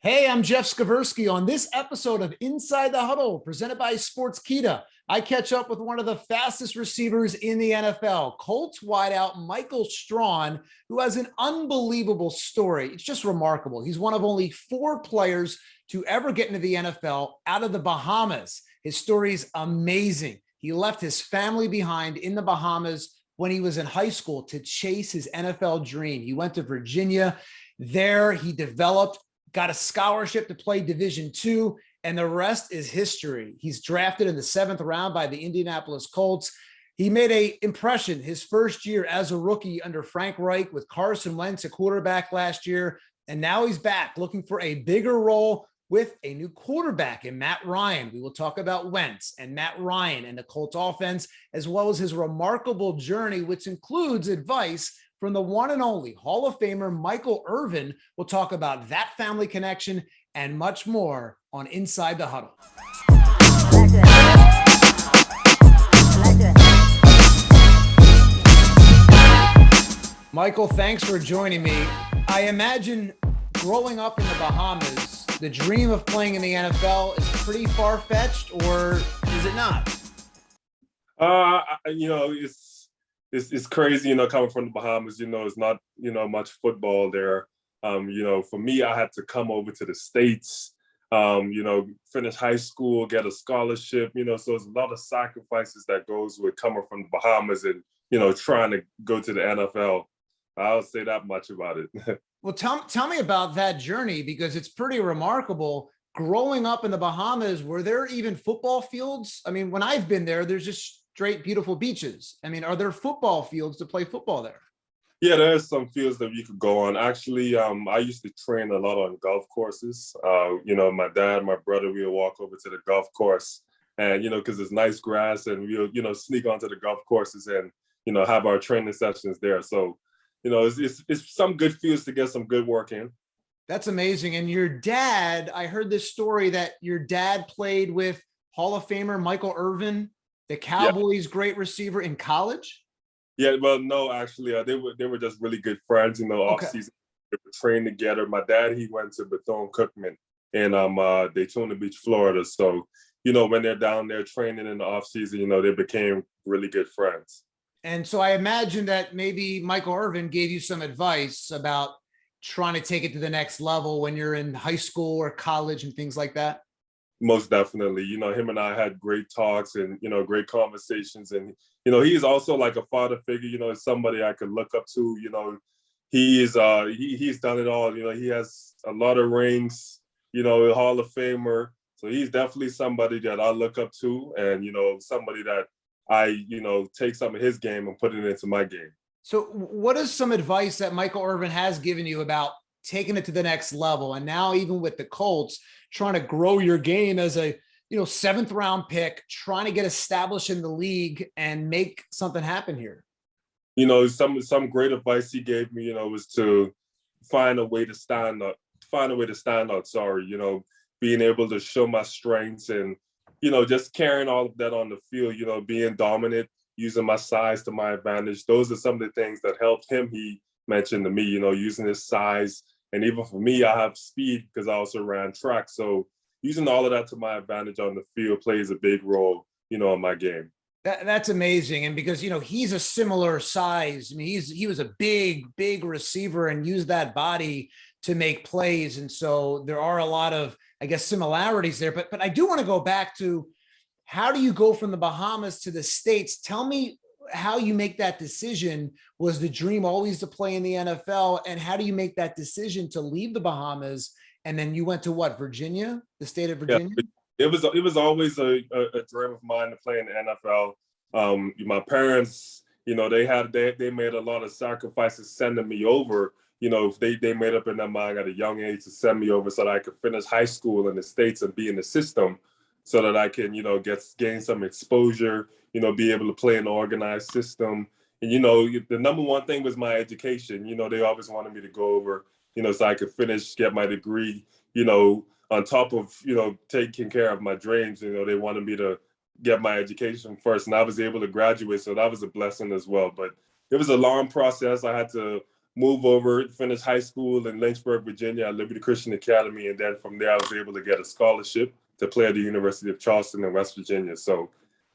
Hey, I'm Jeff Skversky. On this episode of Inside the Huddle, presented by Sportskeeda, I catch up with one of the fastest receivers in the NFL, Colts wideout Michael Strachan, who has an unbelievable story. It's just remarkable. He's one of only 4 players to ever get into the NFL out of the Bahamas. His story is amazing. He left his family behind in the Bahamas when he was in high school to chase his NFL dream. He went to Virginia. There, he developed, got a scholarship to play Division II, and the rest is history. He's drafted in the 7th round by the Indianapolis Colts. He made an impression his first year as a rookie under Frank Reich with Carson Wentz, a quarterback last year, and now he's back looking for a bigger role with a new quarterback in Matt Ryan. We will talk about Wentz and Matt Ryan and the Colts offense, as well as his remarkable journey, which includes advice from the one and only Hall of Famer Michael Irvin. We'll talk about that family connection and much more on Inside the Huddle. Michael, thanks for joining me. I imagine growing up in the Bahamas, the dream of playing in the NFL is pretty far-fetched, or is it not? It's crazy, coming from the Bahamas, it's not, much football there. For me, I had to come over to the States, finish high school, get a scholarship, so it's a lot of sacrifices that goes with coming from the Bahamas and, trying to go to the NFL. I'll say that much about it. Well, tell me about that journey, because it's pretty remarkable. Growing up in the Bahamas, were there even football fields? I mean, when I've been there, there's just straight beautiful beaches. I mean, are there football fields to play football there? Yeah, there's some fields that you could go on. Actually, I used to train a lot on golf courses. My dad, my brother, we would walk over to the golf course and, because it's nice grass, and we'll, sneak onto the golf courses and, have our training sessions there. So, it's some good fields to get some good work in. That's amazing. And your dad, I heard this story that your dad played with Hall of Famer Michael Irvin, the Cowboys' great receiver, in college? Yeah, well, no, actually, they were just really good friends. Off season, they were trained together. My dad, he went to Bethune-Cookman in Daytona Beach, Florida. So, when they're down there training in the off season, they became really good friends. And so I imagine that maybe Michael Irvin gave you some advice about trying to take it to the next level when you're in high school or college and things like that. Most definitely. Him and I had great talks and, great conversations. And, he's also like a father figure, somebody I could look up to. He's done it all. He has a lot of rings, a Hall of Famer. So he's definitely somebody that I look up to, and, somebody that I, take some of his game and put it into my game. So what is some advice that Michael Irvin has given you about taking it to the next level? And now even with the Colts, trying to grow your game as a 7th round pick, trying to get established in the league and make something happen here. Some great advice he gave me, was to find a way to stand out. Being able to show my strengths and, just carrying all of that on the field, being dominant, using my size to my advantage. Those are some of the things that helped him. He mentioned to me, using his size. And even for me, I have speed because I also ran track. So using all of that to my advantage on the field plays a big role, in my game. That's amazing. And because, he's a similar size. I mean, he was a big receiver and used that body to make plays. And so there are a lot of, I guess, similarities there. But I do want to go back to, how do you go from the Bahamas to the States? Tell me how you make that decision. Was the dream always to play in the NFL? And how do you make that decision to leave the Bahamas? And then you went to what, Virginia, the state of Virginia? Yeah, it was always a dream of mine to play in the NFL. My parents, they made a lot of sacrifices sending me over. They made up in their mind at a young age to send me over so that I could finish high school in the States and be in the system, so that I can, gain some exposure, be able to play in an organized system. And, the number one thing was my education. They always wanted me to go over, so I could finish, get my degree, on top of, taking care of my dreams. They wanted me to get my education first, and I was able to graduate. So that was a blessing as well. But it was a long process. I had to move over, finish high school in Lynchburg, Virginia at Liberty Christian Academy. And then from there, I was able to get a scholarship to play at the University of Charleston in West Virginia. So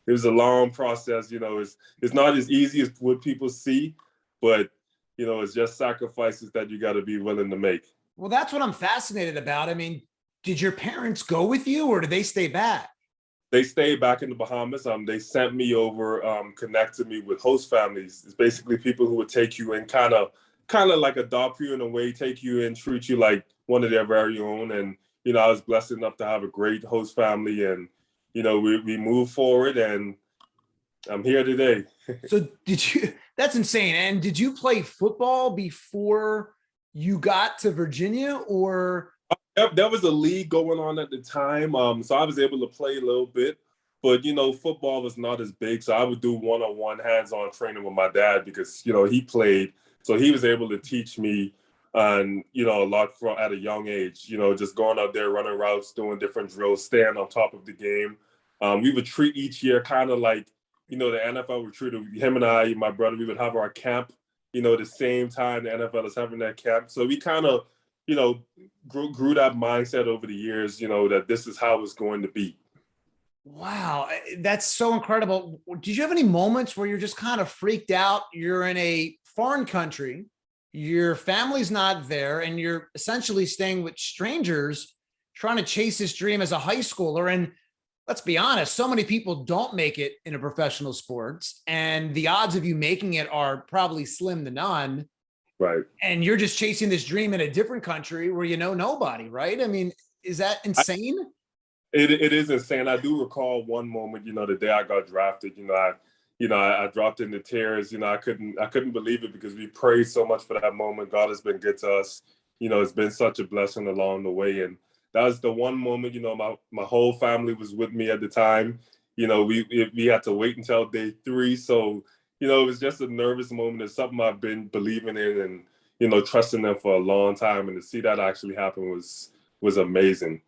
it was a long process. It's not as easy as what people see, but, it's just sacrifices that you got to be willing to make. Well, that's what I'm fascinated about. I mean, did your parents go with you or did they stay back? They stayed back in the Bahamas. They sent me over, connected me with host families. It's basically people who would take you in, kind of like adopt you in a way, take you in, treat you like one of their very own. And, I was blessed enough to have a great host family, and, we moved forward, and I'm here today. So that's insane. And did you play football before you got to Virginia, or? There was a league going on at the time, so I was able to play a little bit. But, football was not as big, so I would do one-on-one hands-on training with my dad because, he played. So he was able to teach me, and, a lot at a young age, just going out there, running routes, doing different drills, staying on top of the game. We would treat each year kind of like, the NFL would treat him and I, my brother, we would have our camp, the same time the NFL is having that camp. So we kind of, grew that mindset over the years, that this is how it's going to be. Wow, that's so incredible. Did you have any moments where you're just kind of freaked out? You're in a foreign country, your family's not there, and you're essentially staying with strangers trying to chase this dream as a high schooler. And let's be honest, so many people don't make it in a professional sports, and the odds of you making it are probably slim to none. Right. And you're just chasing this dream in a different country where you know nobody, right? I mean, is that insane? It is insane. I do recall one moment, the day I got drafted, I dropped into tears. I couldn't believe it because we prayed so much for that moment. God has been good to us. It's been such a blessing along the way. And that was the one moment, my whole family was with me at the time. We had to wait until day 3. So, it was just a nervous moment. It's something I've been believing in and, trusting them for a long time. And to see that actually happen was amazing.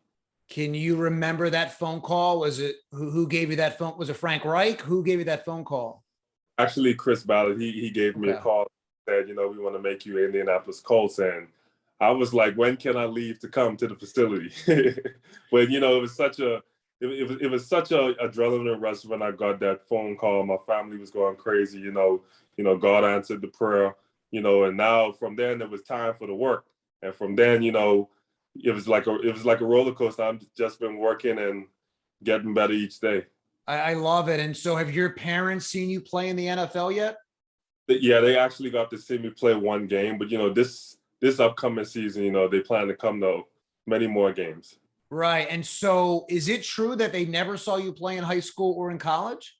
Can you remember that phone call? Was it who gave you that phone? Was it Frank Reich? Who gave you that phone call? Actually, Chris Ballard, he gave me a call, said, we want to make you Indianapolis Colts. And I was like, when can I leave to come to the facility? But, it was such a adrenaline rush when I got that phone call. My family was going crazy, God answered the prayer, and now from then it was time for the work. And from then, it was like a roller coaster. I've just been working and getting better each day. I love it. And so have your parents seen you play in the NFL yet? Yeah, they actually got to see me play one game, but this upcoming season, they plan to come to many more games. Right. And so is it true that they never saw you play in high school or in college?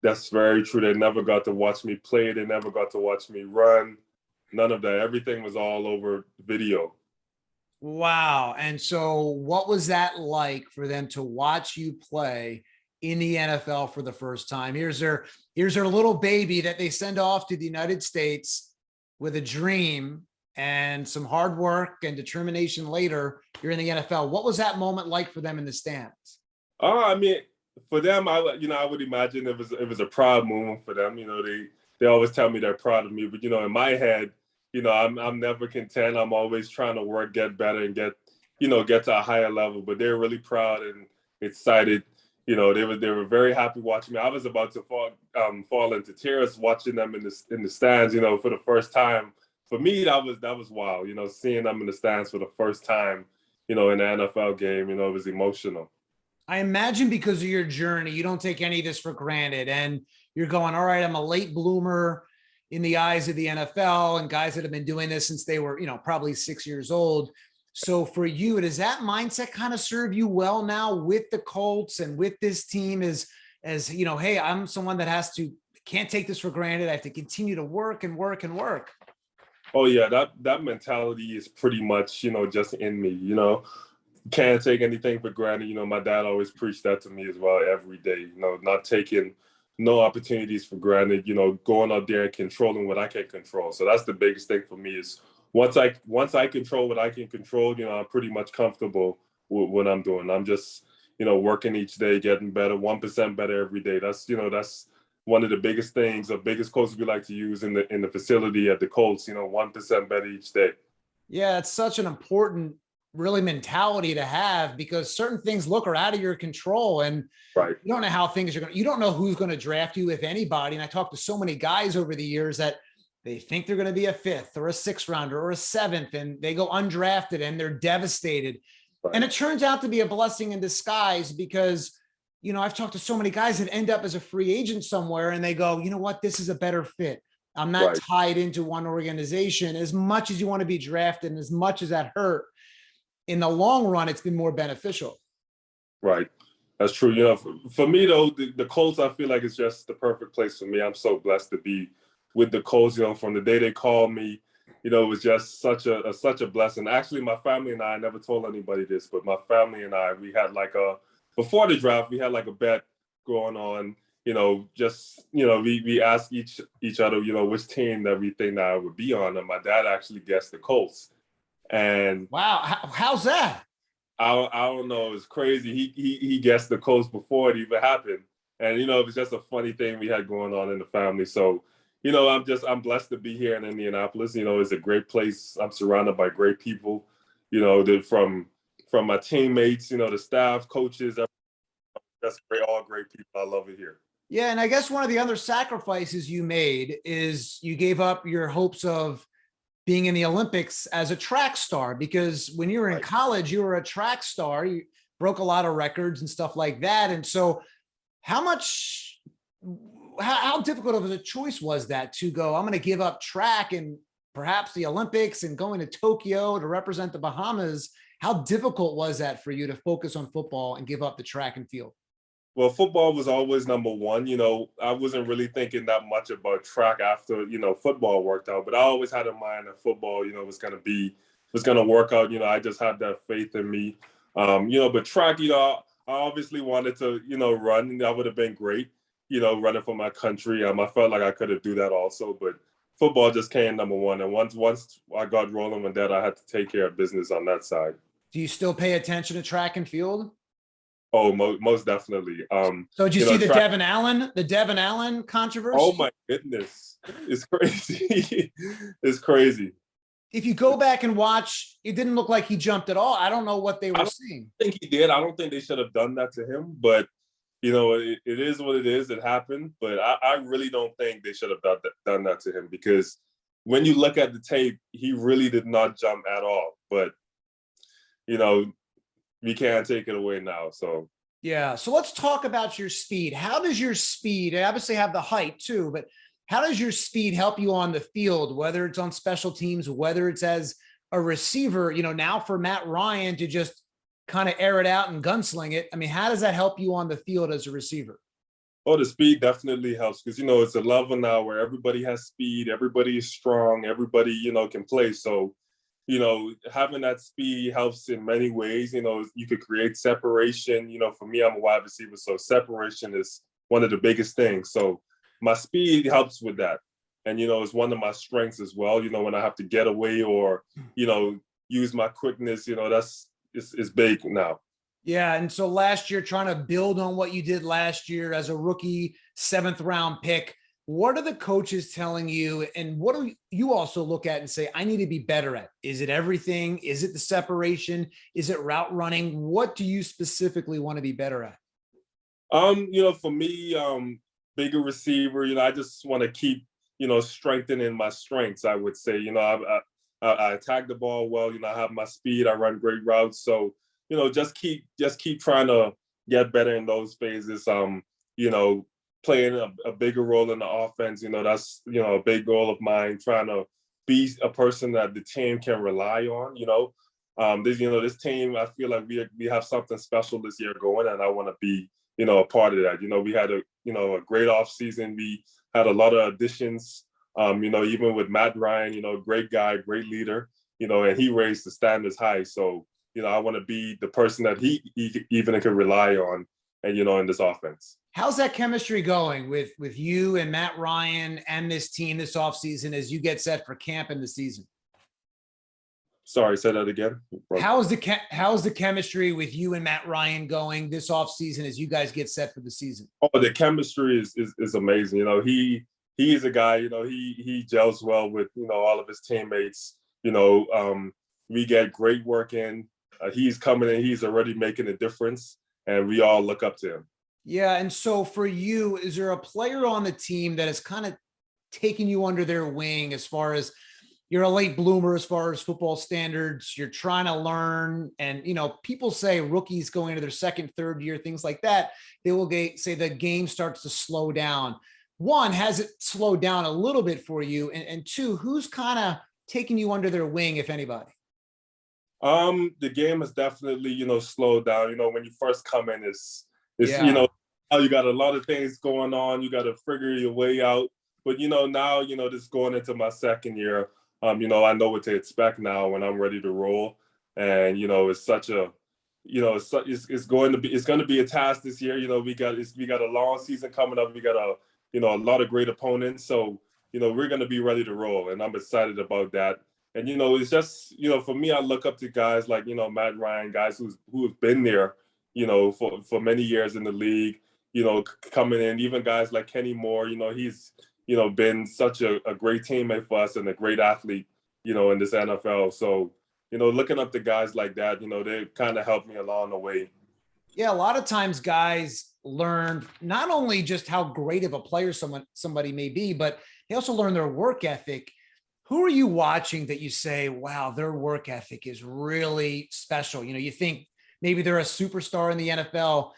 That's very true. They never got to watch me play. They never got to watch me run. None of that. Everything was all over video. Wow. And so what was that like for them to watch you play in the NFL for the first time? Here's their little baby that they send off to the United States with a dream and some hard work and determination later, you're in the NFL. What was that moment like for them in the stands? I mean, for them, I would imagine it was a proud moment for them. They always tell me they're proud of me, but in my head, I'm never content. I'm always trying to work, get better, and get to a higher level. But they're really proud and excited. They were very happy watching me. I was about to fall into tears watching them in the stands. For the first time. For me, that was wild. Seeing them in the stands for the first time. In an NFL game. It was emotional. I imagine because of your journey, you don't take any of this for granted, and you're going, all right, I'm a late bloomer in the eyes of the NFL and guys that have been doing this since they were, probably 6 years old. So for you, does that mindset kind of serve you well now with the Colts and with this team as hey, I'm someone that can't take this for granted. I have to continue to work and work and work. Oh yeah, that mentality is pretty much, just in me, Can't take anything for granted. My dad always preached that to me as well every day, not taking no opportunities for granted, going out there and controlling what I can control. So that's the biggest thing for me is once I control what I can control, I'm pretty much comfortable with what I'm doing. I'm just, working each day, getting better, 1% better every day. That's one of the biggest things, the biggest quotes we like to use in the facility at the Colts, 1% better each day. Yeah, it's such an important really mentality to have, because certain things are out of your control, and right. You don't know how things are going to, you don't know who's going to draft you, if anybody. And I talked to so many guys over the years that they think they're going to be a 5th or a 6th rounder or a 7th, and they go undrafted and they're devastated. Right. And it turns out to be a blessing in disguise, because, I've talked to so many guys that end up as a free agent somewhere and they go, you know what, this is a better fit. I'm not tied into one organization. As much as you want to be drafted and as much as that hurt, in the long run, it's been more beneficial. Right. That's true. For me, though, the Colts, I feel like it's just the perfect place for me. I'm so blessed to be with the Colts. From the day they called me, it was just such a blessing. Actually, my family and I never told anybody this, but my family and I, we had before the draft, we had a bet going on. We asked each other, which team that we think that I would be on, and my dad actually guessed the Colts. And wow, how's that? I don't know. It's crazy. He guessed the Colts before it even happened, and it was just a funny thing we had going on in the family. So, I'm blessed to be here in Indianapolis. It's a great place. I'm surrounded by great people. From my teammates, the staff, coaches. That's great. All great people. I love it here. Yeah, and I guess one of the other sacrifices you made is you gave up your hopes of being in the Olympics as a track star, because when you were in college, you were a track star. You broke a lot of records and stuff like that. And so how difficult of a choice was that to go, I'm going to give up track and perhaps the Olympics and going to Tokyo to represent the Bahamas? How difficult was that for you to focus on football and give up the track and field? Well, football was always number one. I wasn't really thinking that much about track after, football worked out. But I always had in mind that football, was going to work out. I just had that faith in me. But track, I obviously wanted to, run. And that would have been great, running for my country. I felt like I could have do that also. But football just came number one. And once I got rolling with that, I had to take care of business on that side. Do you still pay attention to track and field? Oh, most definitely. So did you see the Devin Allen controversy? Oh my goodness, it's crazy. It's crazy. If you go back and watch, it didn't look like he jumped at all. I don't know what they were seeing. I think he did. I don't think they should have done that to him, but it is what it is. It happened, but I really don't think they should have done that to him, because when you look at the tape, he really did not jump at all. But we can't take it away now. So yeah. So let's talk about your speed. How does your speed, and obviously have the height too, but how does your speed help you on the field, whether it's on special teams, whether it's as a receiver, now for Matt Ryan to just kind of air it out and gunsling it? I mean, how does that help you on the field as a receiver? Oh, the speed definitely helps, because, it's a level now where everybody has speed, everybody is strong, everybody, can play. So, having that speed helps in many ways. You could create separation. For me, I'm a wide receiver, so separation is one of the biggest things. So my speed helps with that. And, it's one of my strengths as well. When I have to get away or, use my quickness, it's big now. Yeah. And so last year, trying to build on what you did last year as a rookie 7th round pick, what are the coaches telling you, and what do you also look at and say, I need to be better at? Is it everything? Is it the separation? Is it route running? What do you specifically want to be better at? For me, bigger receiver, I just want to keep, strengthening my strengths, I would say. I attack the ball well, I have my speed, I run great routes. So, just keep trying to get better in those phases. Playing a bigger role in the offense, that's, a big goal of mine, trying to be a person that the team can rely on. This team, I feel like we have something special this year going, and I want to be, a part of that. We had a great off season. We had a lot of additions, even with Matt Ryan, great guy, great leader, and he raised the standards high. So, I want to be the person that he even can rely on, and, in this offense. How's that chemistry going with you and Matt Ryan and this team this offseason as you get set for camp in the season? Sorry, say that again. How's the chemistry with you and Matt Ryan going this offseason as you guys get set for the season? Oh, the chemistry is amazing. You know, he's a guy, you know, he gels well with, you know, all of his teammates. You know, we get great work in. He's coming in, he's already making a difference, and we all look up to him. Yeah. And so for you, is there a player on the team that has kind of taken you under their wing as far as you're a late bloomer as far as football standards, you're trying to learn, and you know, people say rookies going into their second, third year, things like that, they will say the game starts to slow down. One, has it slowed down a little bit for you? And two, who's kind of taking you under their wing, if anybody? The game has definitely, you know, slowed down. You know, when you first come in, it's Yeah. you know, you got a lot of things going on. You got to figure your way out. But you know, now, you know, just going into my second year, you know, I know what to expect now when I'm ready to roll. And you know, it's such a, you know, it's going to be a task this year. You know, we got a long season coming up. We got a lot of great opponents. So you know, we're going to be ready to roll, and I'm excited about that. And you know, it's just, you know, for me, I look up to guys like, you know, Matt Ryan, guys who have been there, you know, for many years in the league. You know, coming in, even guys like Kenny Moore. You know, he's, you know, been such a great teammate for us and a great athlete, you know, in this NFL. So, you know, looking up to guys like that, you know, they kind of helped me along the way. Yeah, a lot of times guys learn not only just how great of a player somebody may be, but they also learn their work ethic. Who are you watching that you say, wow, their work ethic is really special? You know, you think maybe they're a superstar in the NFL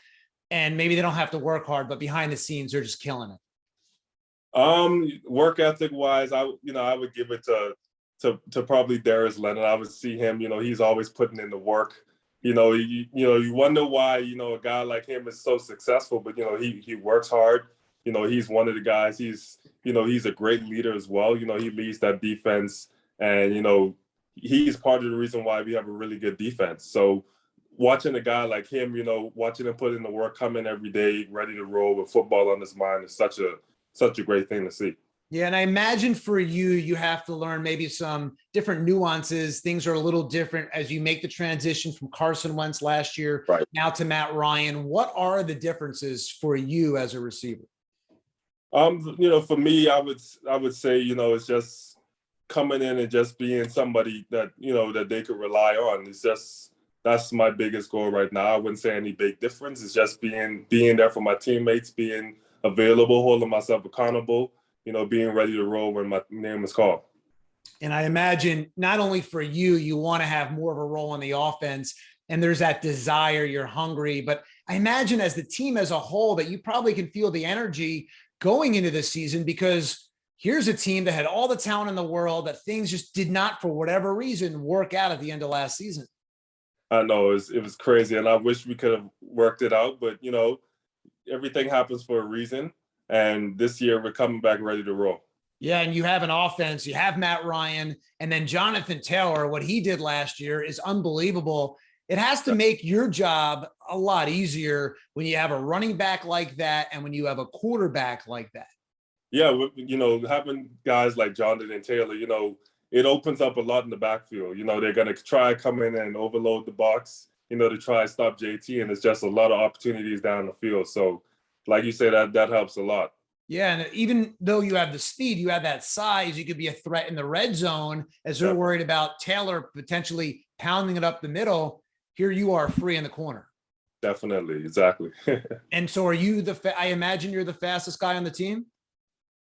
and maybe they don't have to work hard, but behind the scenes, they're just killing it. Work ethic wise, I would give it to probably Darius Leonard. I would see him, you know, he's always putting in the work. You know, you wonder why, you know, a guy like him is so successful, but you know, he works hard. You know, he's one of the guys. He's a great leader as well. You know, he leads that defense, and you know, he's part of the reason why we have a really good defense. So watching a guy like him, you know, watching him put in the work, come in every day, ready to roll with football on his mind is such a great thing to see. Yeah. And I imagine for you, you have to learn maybe some different nuances. Things are a little different as you make the transition from Carson Wentz last year now to Matt Ryan. What are the differences for you as a receiver? You know, for me, I would say, you know, it's just coming in and just being somebody that, you know, that they could rely on. That's my biggest goal right now. I wouldn't say any big difference. It's just being there for my teammates, being available, holding myself accountable, you know, being ready to roll when my name is called. And I imagine not only for you, you want to have more of a role on the offense, and there's that desire, you're hungry, but I imagine as the team as a whole that you probably can feel the energy going into this season, because here's a team that had all the talent in the world that things just did not, for whatever reason, work out at the end of last season. I know it was crazy, and I wish we could have worked it out, but you know, everything happens for a reason. And this year we're coming back ready to roll. Yeah, and you have an offense, you have Matt Ryan, and then Jonathan Taylor, what he did last year is unbelievable. It has to make your job a lot easier when you have a running back like that and when you have a quarterback like that. Yeah, you know, having guys like Jonathan Taylor, you know, it opens up a lot in the backfield. You know, they're going to try come in and overload the box, you know, to try to stop JT, and it's just a lot of opportunities down the field. So, like you say, that helps a lot. Yeah, and even though you have the speed, you have that size, you could be a threat in the red zone as they're worried about Taylor potentially pounding it up the middle. Here you are free in the corner. Definitely, exactly. And so are you I imagine you're the fastest guy on the team?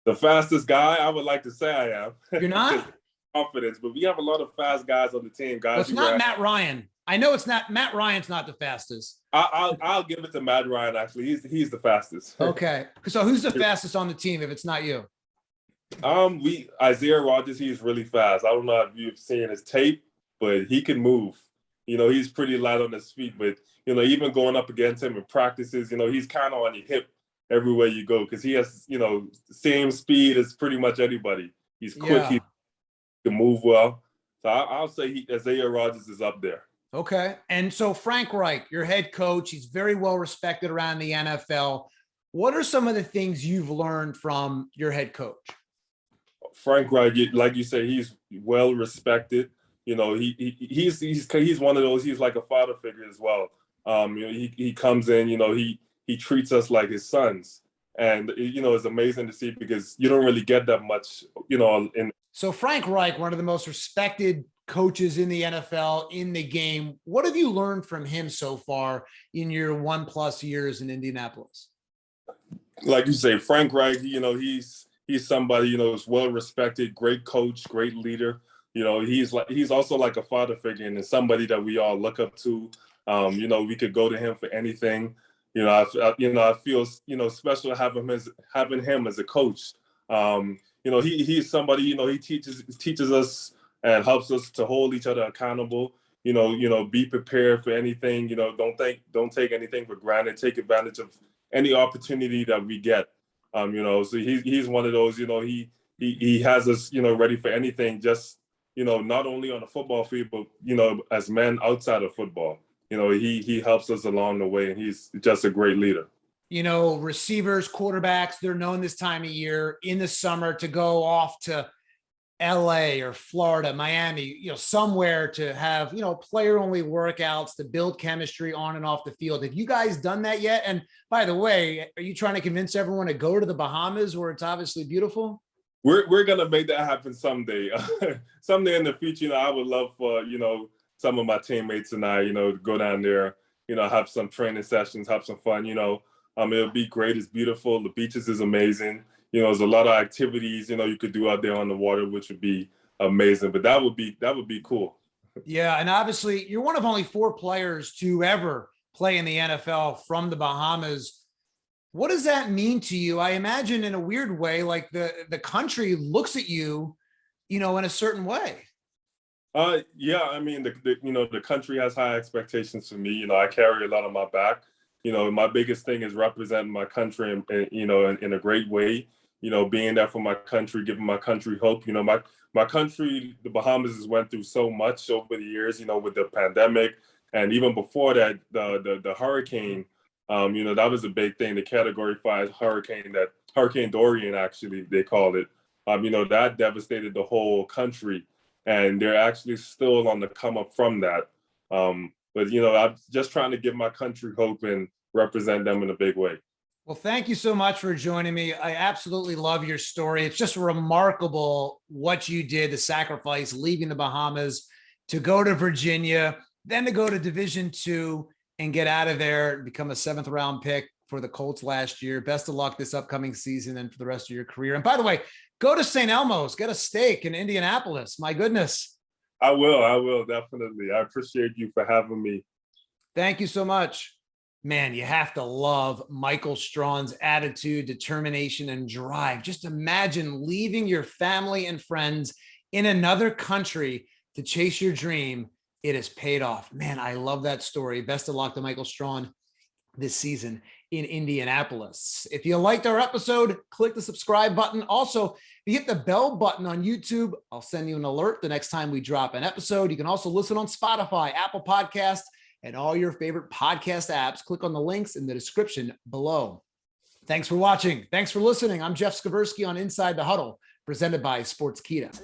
The fastest guy, I would like to say I am. You're not? Confidence, but we have a lot of fast guys on the team. Guys, well, it's not Matt Ryan. I know it's not Matt Ryan's not the fastest. I'll give it to Matt Ryan. Actually, he's the fastest. Okay, so who's the fastest on the team if it's not you? Isaiah Rodgers. He's really fast. I don't know if you've seen his tape, but he can move. You know, he's pretty light on his feet, but you know, even going up against him in practices, you know, he's kind of on your hip everywhere you go because he has, you know, the same speed as pretty much anybody. He's quick. He can move well. So I'll say Isaiah Rodgers is up there. Okay. And so Frank Reich, your head coach, he's very well respected around the NFL. What are some of the things you've learned from your head coach? Frank Reich, like you say, he's well respected. You know, he's one of those. He's like a father figure as well. You know, he comes in. You know, he treats us like his sons, and you know, it's amazing to see because you don't really get that much. You know, So Frank Reich, one of the most respected coaches in the NFL, in the game. What have you learned from him so far in your 1+ years in Indianapolis? like you say, Frank Reich, you know, he's somebody, you know, is well respected, great coach, great leader. You know, he's also like a father figure and somebody that we all look up to. You know, we could go to him for anything. You know, I feel, you know, special having him as a coach. You know, he's somebody, you know, he teaches us and helps us to hold each other accountable. You know, be prepared for anything. You know, don't take anything for granted. Take advantage of any opportunity that we get. You know, so he's one of those. You know, he has us, you know, ready for anything. Just, you know, not only on the football field, but you know, as men outside of football. You know, he helps us along the way, and he's just a great leader. You know, receivers, quarterbacks, they're known this time of year in the summer to go off to LA or Florida, Miami, you know, somewhere to have, you know, player only workouts to build chemistry on and off the field. Have you guys done that yet? And by the way, are you trying to convince everyone to go to the Bahamas where it's obviously beautiful? We're gonna make that happen someday. Someday in the future, you know, I would love for, you know, some of my teammates and I, you know, to go down there, you know, have some training sessions, have some fun, you know. It'll be great. It's beautiful. The beaches is amazing. You know, there's a lot of activities, you know, you could do out there on the water, which would be amazing. But that would be cool. Yeah. And obviously you're one of only 4 players to ever play in the NFL from the Bahamas. What does that mean to you? I imagine in a weird way, like the country looks at you, you know, in a certain way. Yeah, I mean, you know, the country has high expectations for me. You know, I carry a lot on my back. You know, my biggest thing is representing my country and you know, in a great way. You know, being there for my country, giving my country hope. You know, my country, the Bahamas, has went through so much over the years. You know, with the pandemic, and even before that, the hurricane. You know, that was a big thing. The Category 5 hurricane, that Hurricane Dorian, actually they called it. You know, that devastated the whole country, and they're actually still on the come up from that. But, you know, I'm just trying to give my country hope and represent them in a big way. Well, thank you so much for joining me. I absolutely love your story. It's just remarkable what you did, the sacrifice, leaving the Bahamas to go to Virginia, then to go to Division II and get out of there, become a 7th round pick for the Colts last year. Best of luck this upcoming season and for the rest of your career. And by the way, go to St. Elmo's, get a steak in Indianapolis. My goodness. I will, definitely. I appreciate you for having me. Thank you so much. Man, you have to love Michael Strachan's attitude, determination, and drive. Just imagine leaving your family and friends in another country to chase your dream. It has paid off. Man, I love that story. Best of luck to Michael Strachan this season in Indianapolis. If you liked our episode, click the subscribe button. Also, if you hit the bell button on YouTube, I'll send you an alert the next time we drop an episode. You can also listen on Spotify, Apple Podcasts, and all your favorite podcast apps. Click on the links in the description below. Thanks for watching. Thanks for listening. I'm Jeff Skversky on Inside the Huddle, presented by Sportskeeda.